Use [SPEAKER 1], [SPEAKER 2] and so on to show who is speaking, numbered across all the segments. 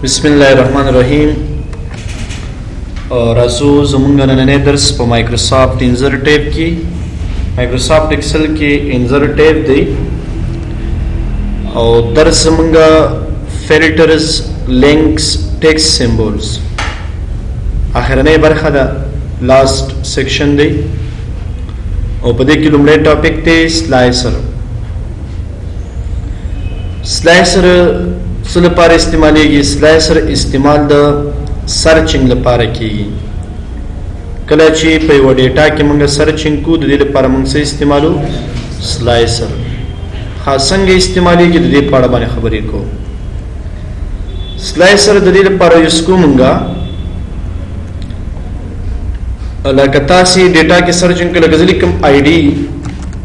[SPEAKER 1] बिस्मिल्लाहिर्रहमानिर्रहीम। और राजू ज़मूंगा नन्हे दर्स पर माइक्रोसॉफ्ट इंजरटेप की माइक्रोसॉफ्ट एक्सेल की इंजरटेप दी और दर्स ज़मूंगा फिल्टर्स लिंक्स टेक्स्ट सिंबल्स आखिरने बरखा दा लास्ट सेक्शन दी और पदे की लुमड़े टॉपिक थे स्लाइसर सल पार इस्तेमाल स्लाइसर इस्तेमाल द सर्चिंग लपार की कलाची पे वो डेटा के मंग सर्चिंग को दिल पार मंग से इस्तेमालो स्लाइसर खासंग इस्तेमाल की दिल पार बाने खबरी को स्लाइसर दिल पार इसको मंगा लगातासी डेटा के सर्चिंग के लगजली कम आईडी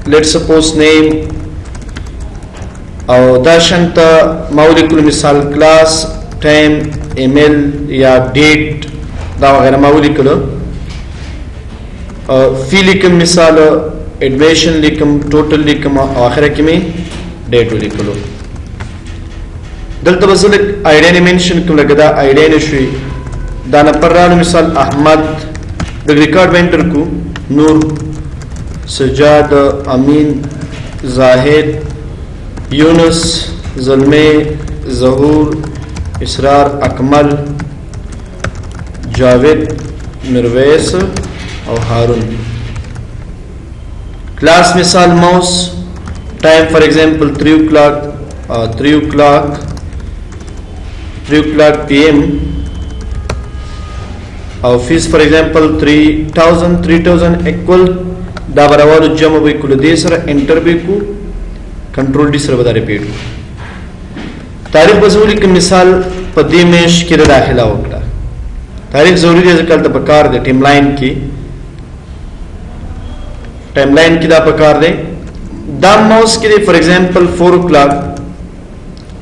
[SPEAKER 1] लेट्स सपोज नेम और दाशंत मौलिकुल मिसाल क्लास टाइम ईमेल या डेट दा वगैरह मौलिकुल फी लिखम मिसाल एडमिशन लिखम टोटल लिखम आखिर की में डेट लिखलो दल तबसुल आईडी मेंशन कम लगदा आईडी ने शुई दाना पर्राल मिसाल अहमद द रिकॉर्ड वेंटर को नूर सजाद अमीन जाहिद यूनुस ज़ल्मे ज़हूर इसरार अकमल जावेद मिरवैस और हारून क्लास मिसाल मौस time for example 3 o'clock PM और फीस फॉर एग्जांपल 3000 इक्वल दाबरावाल जमा बिकुल देसर एंटर बिकु कंट्रोल डी सर बता रिपीट तारीख बजूली की मिसाल पदी मेश की दाखिला होगा तारीख जरूरी है कल पकार दे टाइमलाइन की दा पकार दे दाम माउस के लिए फॉर एग्जांपल 4 o'clock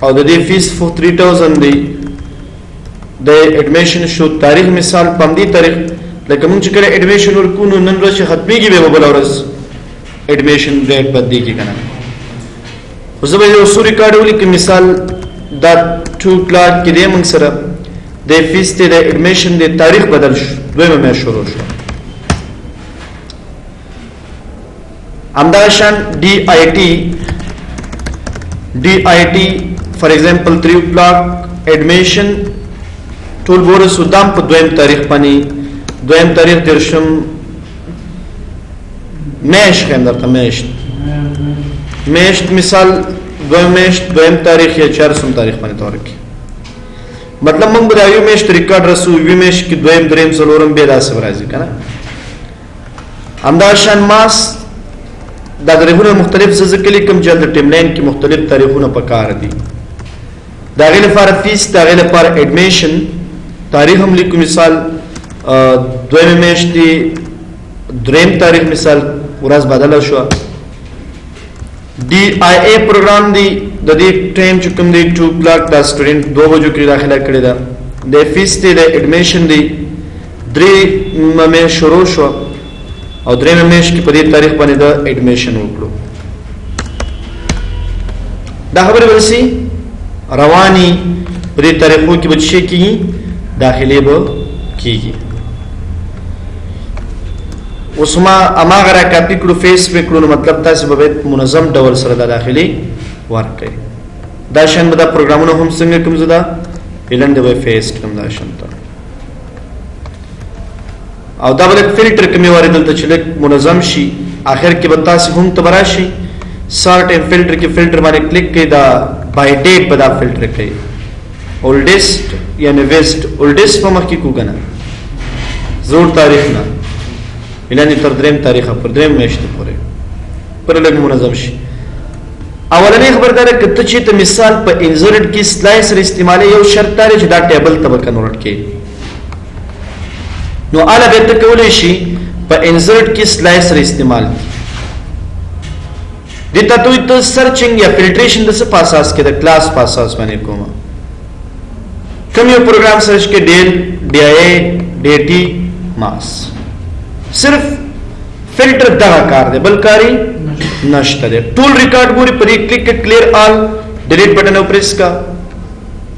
[SPEAKER 1] और दे फीस 3000 दी द एडमिशन शो तारीख मिसाल पंदी तारीख लेकिन मुझे करे एडमिशन और कुन नन रोज खत्मी की बेबल और एडमिशन डेट बदली की कना उसमें जो सू रिकॉर्ड होली की मिसाल दा 2 o'clock की दे मंगसरा दे फीस दे एडमिशन दे तारीख बदल दो में शुरू शो अमदाशान DIT for example 3 o'clock admission toll bore Sudam पर दोयम तारीख पानी दोयम तारीख दर्शम मेश के अंदर था मेश मिसाल दोयम तारीख या 4 तारीख पानी तौर की मतलब मंग बताइयो मेश तो रिकॉर्ड रसू विमेश की दोयम द्रेम सलोरम बेदा सबराजी का ना अंदाशान मास दागरेहुन मुख्तलिफ ज़िक्र कम जल्द टिमलाइन की मुख्तलिफ तारीखों पकार दी दागिल फार फीस दागिल फार एडमिशन तारीख हम लिखो मिसाल दोयम मेश दी द्रेम तारीख मिसाल उराज बदल शुआ DIA प्रोग्राम दी ददी टाइम चुकम दी 2 o'clock दा स्टूडेंट 2 बजे की दाखिला करे दा दे फीस दी एडमिशन दी द्रे में शुरू शुआ और द्रे में की पदी तारीख पाने दा एडमिशन उकड़ो दा खबर बरसी रवानी पदी तारीखों की बच्चे की दाखिले ब की उसमा अमागरा कापी करो फेस पे करो मतलब तास बबेत मुनज़म डबल सरदा दाखिली वर्क करे दाशन बदा प्रोग्रामों हम संगे कम ज़दा इलन दबे फेस कम दाशन ता और डबल फिल्टर कमी वाले दल तचले मुनज़म शी आखिर के बतास हम तबराशी सर्ट एंड फिल्टर के फिल्टर मारे क्लिक के दा बाय डेट बदा फिल्टर के ओल्डेस्ट यानी वेस्ट ओल्डेस्ट पमक की कुगना जोर तारीख ना इलानी तरद्रेम तारीख पर द्रेम मेश पूरे पर लग मुनज़म शी अवलनी खबरदार है कि चित मिसाल पर इंसर्ट की स्लाइसर इस्तेमाल यो शर्त है जदा टेबल तब कन्वर्ट के नो आला बेत कवलेशी पर इंसर्ट की स्लाइसर इस्तेमाल दिता तो इत सर्चिंग या फिल्ट्रेशन दस पासास के द क्लास पासास बने कोमा कम यो प्रोग्राम सर्च के डेल DIA DT मास सिर्फ फिल्टर दगा कार दे बलकारी नष्ट दे टूल रिकॉर्ड पूरी परी click clear all delete button press का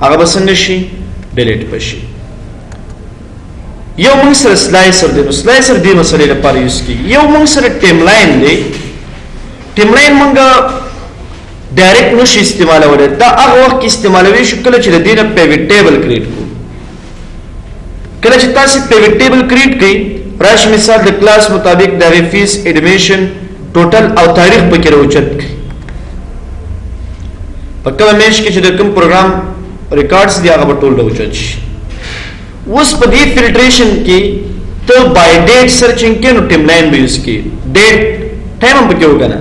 [SPEAKER 1] आगा बसंगशी ډیلیټ بشي. یو موږ سره سلایسر دی، نو سلایسر دی مسلې لپاره یوز کیږي. یو موږ سره ټیم لاین دی، ټیم لاین موږ ډایرکټ نشي استعمالولای، دا هغه وخت کې استعمالوي شو کله چې د دې نه پیوټ ټیبل کریټ کو. کله چې تاسو پیوټ ټیبل کریټ کړئ، راشي مثال د کلاس مطابق د فیس ایډمیشن ټوټل او تاریخ پکې راوچت کړئ. په کومه میش کې چې د کوم پروګرام ریکارډز دی هغه ټول راوچت شي. اوس په دې فلټریشن کې ته بای ډیټ سرچینګ کې نو ټیم لاین به یوز کی، ډیټ ټایم هم پکې وکنه،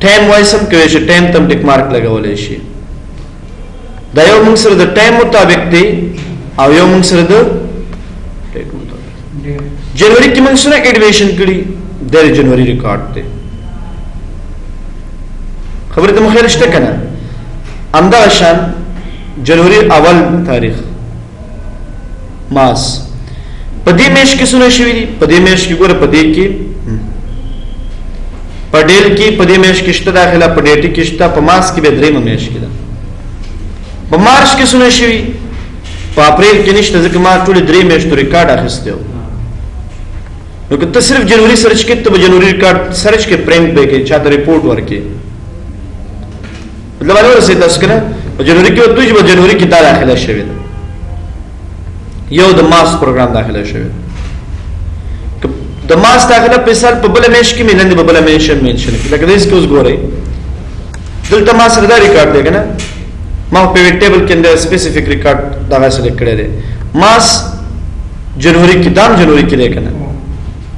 [SPEAKER 1] ټایم وایس هم کوي چې ټایم تم ټیک مارک لګولای شي. دا یو موږ سره د ټایم مطابق دی او یو موږ سره د ډیټ مطابق. جنوري کې موږ سره ایډمیشن کړی، د جنوري ریکارډ دی. خبره ته مخیر شته کنه. امدا شان جنوري اول تاریخ ماس په دې میش کې سونه شوی دي، په دې میش کې ګوره، په دې کې په ډیل کې په دې میش کې شته داخله، په ډیټ کې شته، په ماس کې به درېم میش کې ده. په مارچ کې سونه شوی، په اپریل کې نشته ځکه ما ټول درې میاشتو ریکارډ اخیسته و. نو که ته صرف جنوري سرچ کې ته به جنوري ریکارډ سرچ کې پرنټ به کې چاته ریپورټ ورکې، مطلب اړه ورسې تاسو کنه په جنوري کې وته چې په جنوري کې دا داخله شوی ده، یو د ماس پروګرام داخله شوی. د ماس داخله په مثال په بل میش کې مینند په بل میش منشن لکه دې څه اوس ګورئ دلته ما سره دا ریکارډ دی کنه، ما په ټیبل کې د سپیسیفیک ریکارډ دا سلیکټ کړی دی. ماس جنوري کې دام جنوري کې دی کنه،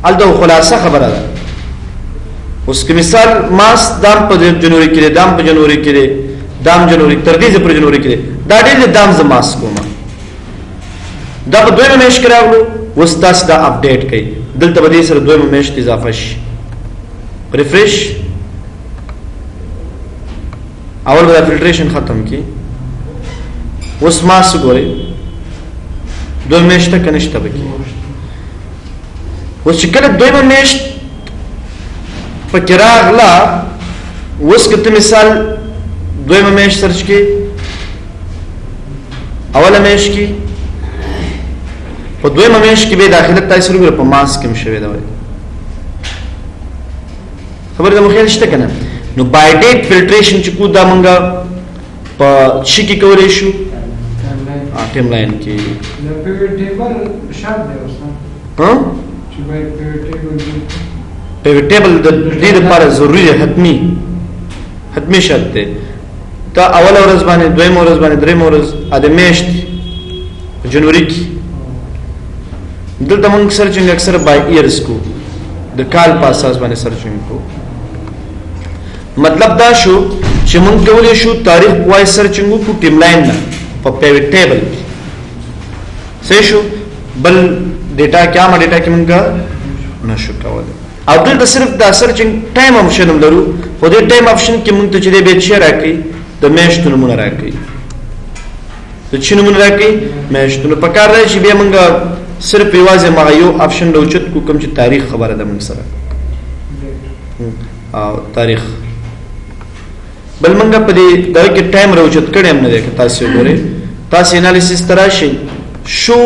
[SPEAKER 1] الته خلاصه خبره ده. اوس کې مثال ماس دام په جنوري کې دی، دام په جنوري کې دی، دام جنوري تر دې پر جنوري کې دی، دا ډېر دام ز ماس کومه دا په دویمه میش کې راغلو. اوس تاسو دا اپډیټ کړئ، دلته به دې سره دویمه میش اضافه شي. ریفریش اول به فلټریشن ختم کی. اوس ماس ګورئ دویمه میش ته کنيشته بکی. اوس چې کله دویمه میش پکې راغله، اوس کته مثال دویمه میش سرچ کی، اوله میش کی، په دویمه میش کې به داخله تاسو وګورئ په ماس کې مشوي دا وایي. خبره ده مخې شته کنه. نو بای ډیټ فلټریشن چې کو دا مونږه په شي کې کولای شو ټیم لاین کې.
[SPEAKER 2] د پیوټ ټیبل شرط دی اوس
[SPEAKER 1] ها
[SPEAKER 2] چې بای
[SPEAKER 1] پیوټ ټیبل د دې لپاره ضروری دی، حتمی شرط دی. تا اول ورځ باندې، دویم ورځ باندې، دریم ورځ د میاشت جنوري کې دلته موږ سرچینګ اکثر بای ایئرز کو، د کال په اساس باندې سرچینګ کو. مطلب دا شو چې موږ کولای شو تاریخ وای سرچینګ کو ټیم لاین نه په پیوټ ټیبل کې صحیح شو. بل ډیټا کیامه ډیټا کې موږ نشو کولای. او دلته صرف دا سرچینګ ټایم آپشن هم لرو، په دې ټایم آپشن کې موږ ته چې به چی راکړي د میاشتو نمونه راکړي، د چی نمونه راکړي میاشتو. په کار دی چې به موږ صرف یوازې ما یو آپشن راوچت کو کوم چې تاریخ خبره ده موږ سره او تاریخ. بل موږ په دې دا کې ټایم راوچت کړی هم نه دی. که تاسو وګورئ تاسو انالیسس تراشي شو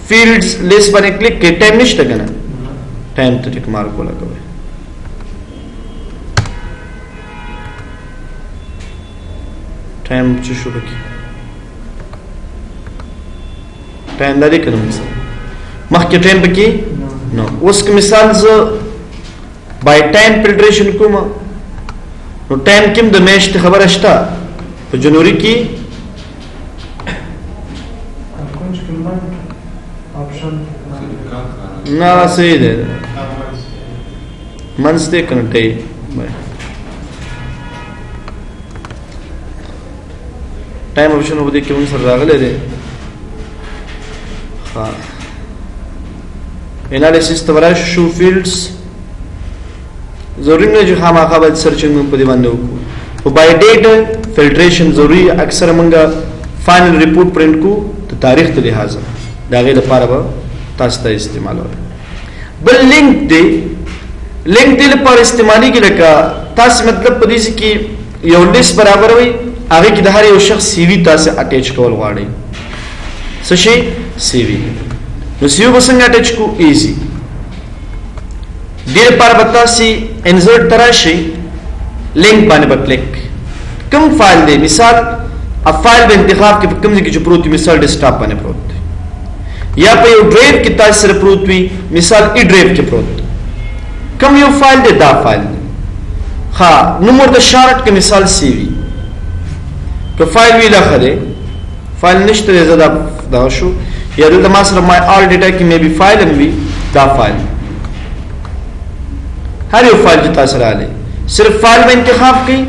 [SPEAKER 1] فیلډز لیست باندې کلیک کړئ، ټایم نشته کنه، ټایم ته ټیک مارک ولګوئ. ټایم چې شو وکړي ټایم لري کنه مخکې ټایم پکې نو. اوس که مثال زه بای ټایم فلټریشن کوم نو ټایم کې د میاشت خبره شته په جنوري کې نه صحیح ده منځ ته کنټي ټایم آپشن وبدي کې موږ سره راغلي دي. ها انالیسس تورا شو فیلډز ضروري نه چې خامخا به سرچینګ په دی باندې وکړو. په بای ډیټ فلټریشن ضروري اکثر موږ فائنل ریپورت پرنٹ کو ته تاریخ ته لحاظ دا غي لپاره به تاسو ته استعمالول. بل لینک دی لپاره استعمالي کې لکه تاسو مطلب په دې کې یو لیست برابر وي، هغه کې د هر یو شخص سی وی تاسو اٹیچ کول غواړئ. سشي سی وی نو سی وی بسنګ اٹیچ کو ایزی دیر پر بتا سی انسرٹ تراشی لنک باندې بکلیک کم فائل دی مثال اب فائل به انتخاب کې کم ځای کې پروت مثال ډیسکټاپ باندې پروت دی یا په یو ډرایو کې تاسو سره پروت وي مثال ای ډرایو کې پروت کم یو فائل دی دا فائل دی ها نمبر د شارټ کې مثال سی وی که فائل وی لخه دی فائل نشته زدا دا شو یا دلته ما سره مای آل ډیټا کې مې بي فائل هم وي دا فائل هر یو فائل چې تاسو رااله صرف فائل به انتخاب کړئ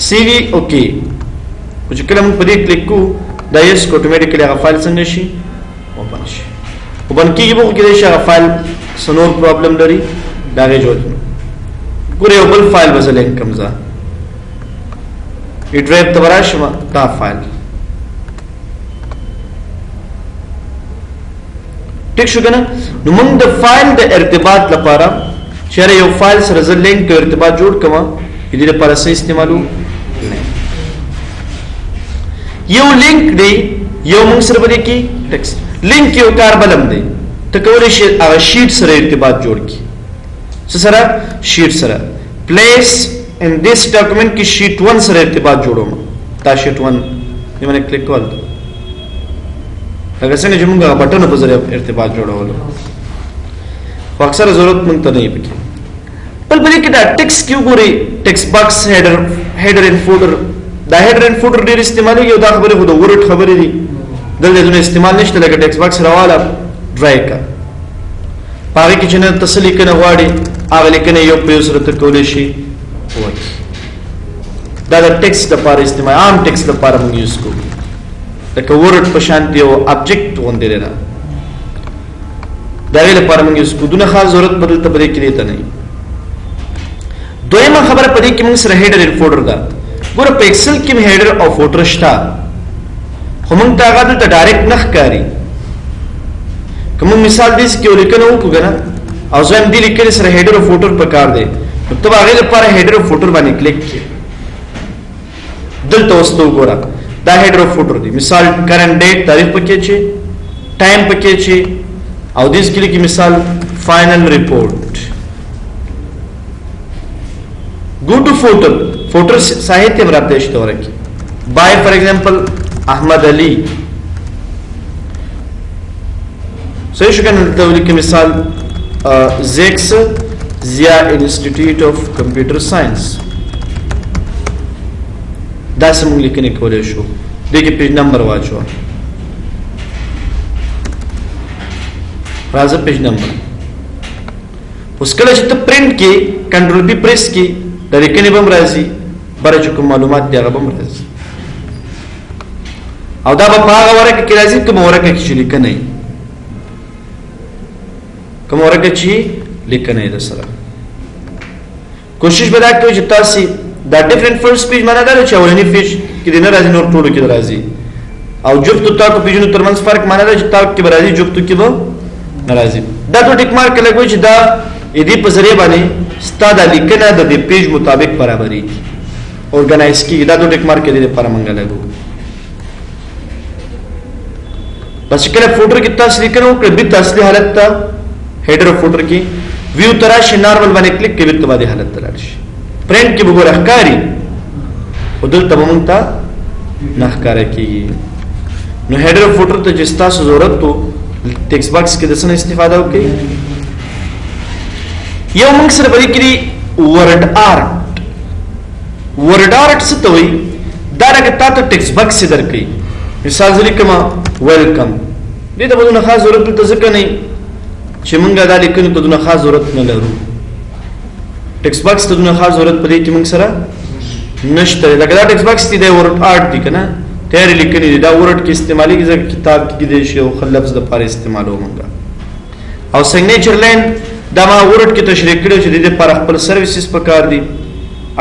[SPEAKER 1] سی وی اوکے او چې کله موږ په دې کلیک کو دا یس اتوماتیکلی هغه فائل څنګه شي اوپن شي اوپن کیږي به کې دا فائل سنور پرابلم لري دا غي جوړ ګوره یو بل فائل وزل کمزا ای ډرایو ته ورشم دا فائل ټیک شو کنه نو موږ د فائل د ارتباط لپاره چیرې یو فائل سره ز لینک ته ارتباط جوړ کما دې لپاره څه استعمالو یو لینک دی یو موږ سره باندې کی ټیکس لینک یو کار بلم دی ته کولای شي هغه شیټ سره ارتباط جوړ کی څه سره شیټ سره پلیس ان دیس ډاکومنٹ کی شیټ 1 سره ارتباط جوړوم دا شیټ 1 دې باندې کلیک کول هغه څنګه چې موږ بٹن په ذریعہ ارتباط جوړولو خو اکثر ضرورت مونږ ته نه وي پکې بل بلې کې دا ټیکس کیو ګوري ټیکس باکس هیډر ان فولډر دا هیډر ان فولډر ډیر استعمالي یو دا خبره خو د ورډ خبرې دي دلته استعمال نشته لکه ټیکس باکس راواله ډرای کا پاره کې چې نه تسلی کنه غواړي هغه لیکنه یو په سره ته کولې شي وای دا د ټیکس لپاره استعمال عام ټیکس لپاره موږ یوز کوو لکه ورډ په شانتي او ابجیکټ غونډه لري دا ویل لپاره موږ یوز کوو دونه خاص ضرورت بدل ته بری کې نه دویمه خبره پدې کې موږ سره هیډر ان فولډر دا ګوره په ایکسل کې هیډر او فوټر شته خو موږ ته هغه ته ډایرکټ نه ښکاری کوم مثال دې کې ولیکنه وکړه او ځم دې لیکل سره هیډر او فوټر په کار دی نو ته هغه لپاره هیډر او فوټر باندې کلیک کړئ دلته وستو ګوره دا هیډر او فوټر دی مثال کرنٹ ډیټ تاریخ پکې چی ټایم پکې چی او دې کې مثال فائنل ریپورٹ go to footer साहित्य में आप देशते हो रखी by for example Ahmad Ali सही शुक्र नल्तवली के मिसाल ZEX Zia Institute of Computer Science दास मुंग लिखने को ले शो देखिए पेज नंबर वाचो राजा पेज नंबर उसके लिए जितना प्रिंट की कंट्रोल भी प्रेस की لیکنې بم راځي برای کوم معلومات دی هغه بم راځي او دا په هغه ورکه کې راځي کوم ورکه کې لیکنې کوم ورکه چې لیکنې ده سره کوشش وکړئ چې تاسو دا ډیفرنٹ فرست پیج باندې دا چې اولنی پیج کې نه راځي نور ټولو کې راځي او جفت تاسو پیجونو ترمنځ فرق معنی دا چې تاسو کې راځي جفت کې به ناراضي دا ټو ټیک مارک لګوي چې دا دې په ذریعہ باندې ستاده لیکنه د دې پیج مطابق برابرۍ اورګنایز کی دا د ټیک مارک دې لپاره مونږ لګو بس کله فوټر کې تاسو لیکنه وکړئ به اصلي حالت ته هیډر فوټر کې ویو تراشي نارمل باندې کلیک کوي ته باندې حالت ته راشي پرنٹ کې وګوره ښکاری او دلته مونږ ته نه ښکارا کیږي نو هیډر فوټر ته چې تاسو ضرورت ته ټیکس باکس کې د څه استفاده وکړئ یو موږ سره بری کړي ورډ آرټ څه ته وایي دا راګه تاسو ټیکس باکس درکې مثال ځلې کما ویلکم دې ته بدونه خاص ضرورت ته ځکه نه چې موږ دا لیکنو ته دونه خاص ضرورت نه لرو ټیکس باکس ته دونه خاص ضرورت پدې کې موږ سره نشته لکه دا ټیکس باکس دې ورډ آرټ دي کنه تیار لیکنې دا ورډ کې استعمالي کې کتاب کې دې شی او خلفظ د پاره استعمالو موږ او سیګنیچر لاین دا ما ورډ کې تشریح کړو چې د دې پر خپل سرویسز پکار دي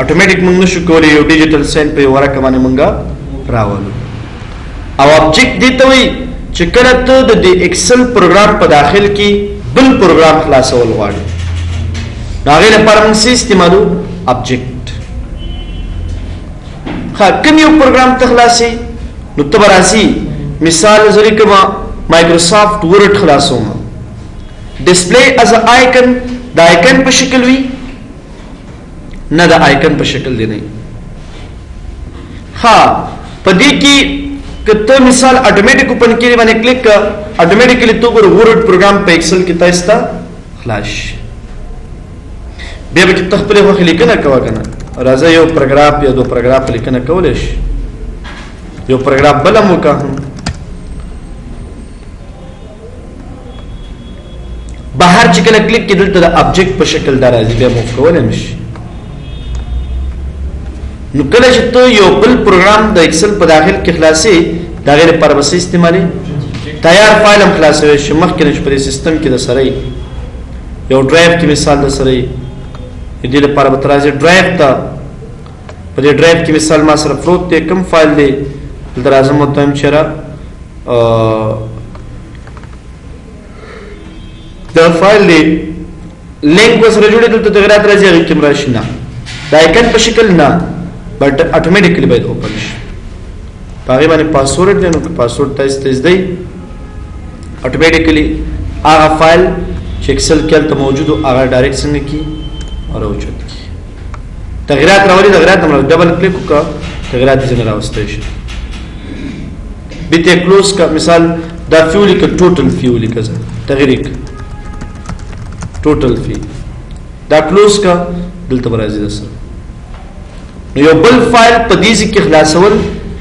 [SPEAKER 1] اتوماتیک موږ نشو کولای یو ډیجیټل ساين په ورکه باندې موږ راوړو او ابجیکټ دي ته وي چې کله ته د ایکسل پروګرام په داخل کې بل پروګرام خلاصول غواړې هغه لپاره موږ استعمالو ابجیکټ ها کوم یو پروګرام ته خلاصي نو ته براسي مثال زری کما مایکروسافټ ورډ خلاصوم ډسپلی از آیکن د آیکن په شکل وي نه د آیکن په شکل دی نه ها پدې کې کته مثال اتوماتیک اوپن کړي باندې کلیک اتوماتیکلی تو ګور ورډ پروګرام په ایکسل کې تاسو خلاص بیا به تخپل وخت لیکنه کوه کنه راځه یو پاراګراف یا دو پاراګراف لیکنه کولای شي یو پاراګراف بل مو کا بهر چې کله کلیک کې دلته د ابجیکټ په شکل درازي بیا مو کولای نشي نو کله چې ته یو بل پروګرام د ایکسل په داخل کې خلاصي دا غیر پر وسه استعمالي تیار فایل هم خلاصوي چې مخکې نش په سیستم کې د سره یو ډرایو کې مثال د سره دې لپاره به ترازي ډرایو ته په دې ډرایو کې مثال ما سره پروت دی کوم فایل دی دلته راځم متهم چیرې دا فایل دی لینک وسره جوړې دلته تغیرات راځي هغه کې مراشي نه دا آیکن په شکل نه بٹ اتوماتیکلی باید اوپن شي هغه باندې پاسورډ دی نو پاسورډ تاسو ته دی اتوماتیکلی هغه فایل چې ایکسل کې ته موجود هغه ډایرکټ څنګه کی او اوچت کی تغیرات راولي تغیرات موږ ډبل کلیک وکړه تغیرات ځنه راوستي شي بیت کلوز کا مثال دا فیول کا ټوټل فیول کزه تغییر ټوټل فی دا کلوز کا دلته راځي دسه یو بل فایل په دې کې خلاصول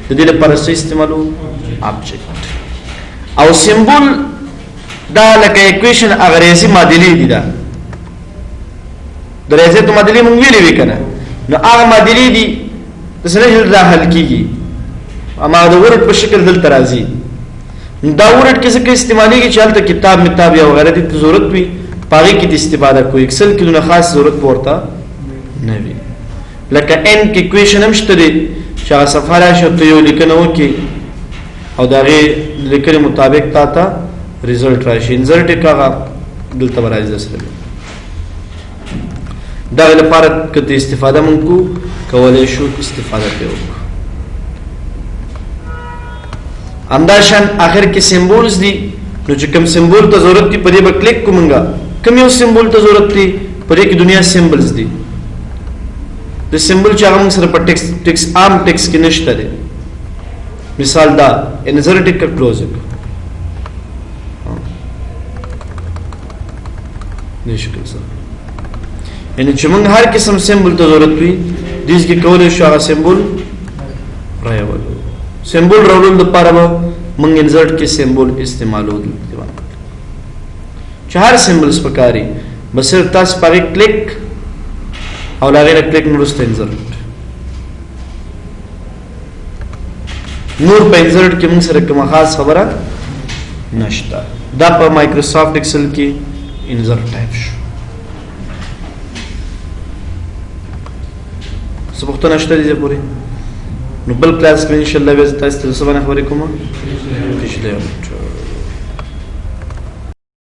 [SPEAKER 1] د دې لپاره څه استعمالو ابجیکټ او سمبول دا لکه ایکویشن اغریزي معادلې دي دا درېزه ته معادلې مونږ ویلې وکنه نو هغه معادلې دي د سره دا حل کیږي اما د ورډ په شکل دلته راځي دا ورډ کې څه استعمالېږي چې حالت کتاب متاب یا وغیرہ د ضرورت وي پاره کې د استفاده کوي ایکسل کې نه خاص ضرورت پورته نه وي لکه ان کې ایکویشن هم شته دي چې هغه صفحه راشي ته یو لیکنه وکي او دا غي لیکنې مطابق تا ریزلټ راشي انسرټ کاغه دلته راځي سره دا لپاره کته استفاده مونږ کولای شو استفاده کوو انداشان اخر کې سمبولز دي نو چې کوم سمبول ته ضرورت دی په دې به کلیک کومګه کوم یو سمبول ته ضرورت دی په دې کې دنیا سمبولز دي د سمبول چې هغه سره په ټیکس عام ټیکس کې نشته دي مثال دا انسرټ کا کلوز نشکل سره یعنی چې موږ هر قسم سمبول ته ضرورت وي دیس کې کولای شو هغه سمبول راوړو سمبول راوړل د لپاره موږ انسرټ کې سمبول استعمالو دي چې هر سمبولز پکاري بس تاسو پاره کلیک او لاغه کلیک نورسته انسرټ نور په انسرټ کې موږ سره کومه خاص خبره نشته دا په مایکروسافټ ایکسل کې انسرټ ټایپ شو سبقت نشته دي پوری نو بل کلاس کې ان شاء الله به تاسو ته څه باندې خبرې کوم